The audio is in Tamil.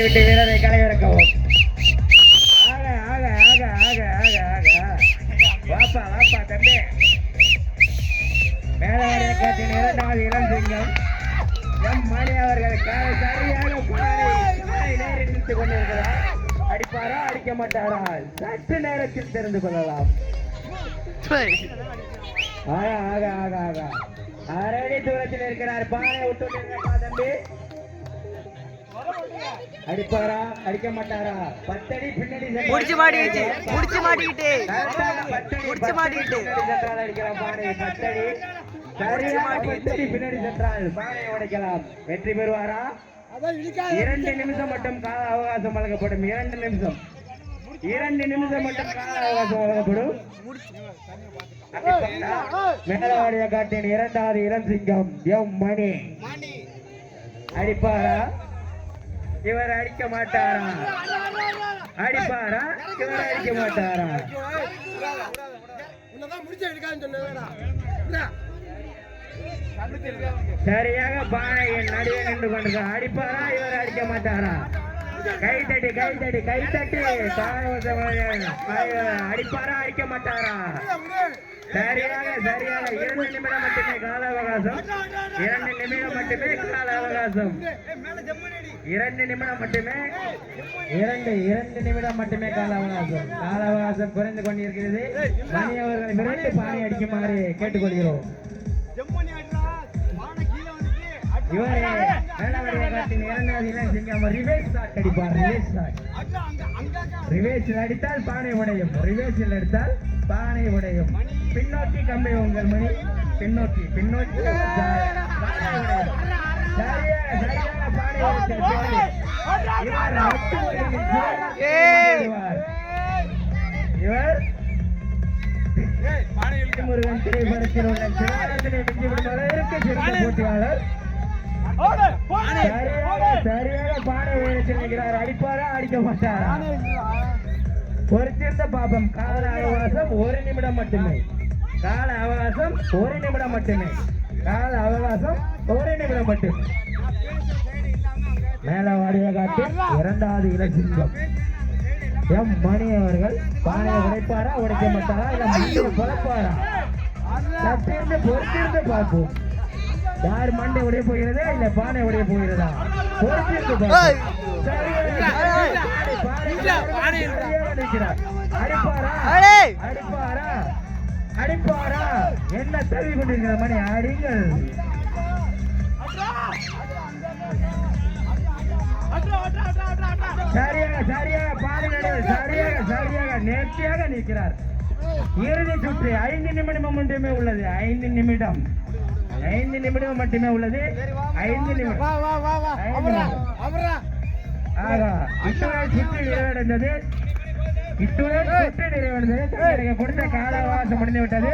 விட்டு வீரரை கலையிறக்கவும். ஆக ஆக ஆக ஆக ஆக ஆக வாப்பா வாப்பா தம்பி. மேலாடைய காட்டின் இரண்டாவது இளம் சிங்கம் எம் மணி அவர்கள் சரியாக நேரில் நிறுத்திக் கொண்டிருக்கிறார். அடிப்பாரா அடிக்க மாட்டாரா சற்று நேரத்தில் தெரிந்து கொள்ளலாம். ஆக ஆக ஆக ஆக அரடி தூரத்தில் இருக்கிறார். பானை விட்டு தம்பி. அடிப்பாரா அடிக்க மாட்டாரா? 10 அடி பின்னாடி முடிச்சு மாட்டிக்கிட்டு அடிக்கலாம். பானை 10 அடி சரியாக பின்னாடி சென்றால் பானை உடைக்கலாம். வெற்றி பெறுவாரா? 2 நிமிஷம் மட்டும் கால அவகாசம் வழங்கப்படும். 2 நிமிஷம் மட்டும் கால அவகாசம் வழங்கப்படும். மேலவாடிய காட்டின் இரண்டாவது இளம் சிங்கம் எம் மணி அடிப்பாரா? இவர் அடிக்க மாட்டாரா? அடிப்பாரா? இவர் அடிக்க மாட்டாரா? சரியாக பானையின் நடுவே நின்று கொண்டு அடிப்பாரா? இவர் அடிக்க மாட்டாரா? கை தட்டி அடிப்பாரா? அடிக்க மாட்டாரா? சரியாக 2 நிமிடம் மட்டுமே கால அவகாசம். 2 நிமிடம் மட்டுமே கால அவகாசம். 2 நிமிடம் மட்டுமே 2 நிமிடம் மட்டுமே கால அவகாசம். கால அவகாசம் குறைந்து கொண்டிருக்கிறது. மணி அவர்களை விரைந்து பானை அடிக்குமாறு கேட்டுக்கொள்கிறோம். இவரே மேலவடைய காட்டின் இரண்டாவது இளம் சிங்கம் ரிவேஸ் ஷாட் அடிப்பார். ரிவேஸில் அடித்தால் பானை உடையும். ரிவேஸில் அடித்தால் பானை உடையும். பின்னோக்கி கம்பி உங்கள் மணி. பின்னோக்கி சரியாக பானை இவர் முருகன் திரைப்படத்தில் உள்ள சிவராத்திரி விஞ்சிவிடும் அளவிற்கு சிறந்த போட்டியாளர். சரியாக பானை உயரத்தில் நிற்கிறார். அடிப்பாரா அடிக்க மாட்டாரா? ஒரு சிறந்த பாபம். கால அவகாசம் 1 நிமிடம் மட்டுமே. கால அவகாசம் 1 நிமிடம் மட்டுமே. கால அவகாசம் 1 நிமிடம் மட்டுமே. மேலவாடிய காட்டில் இரண்டாவது இளம் சிங்கம் எம் மணி அவர்கள் பானையை உடைப்பாரா உடைக்க மாட்டாரா? இல்ல குழப்பாரா? சத்திருந்து பொறுத்திருந்து பார்ப்போம். யார் மண்டை உடைய போகிறது இல்ல பானை உடைய போகிறதா? பொறுத்திருந்து பார்ப்போம். அடிப்பாரா? என்ன தவி கொண்டிருக்கிற மணி? அடிங்கள். சரியாக பானை நடுவில் சரியாக நேர்த்தியாக நிற்கிறார். இறுதி சுற்று 5 நிமிடம் மட்டுமே உள்ளது. 5 நிமிடம் மட்டுமே உள்ளது. 5 நிமிடம். சுற்று நிறைவடைந்தது. கொடுத்த கால அவகாசம் முடிந்து விட்டது.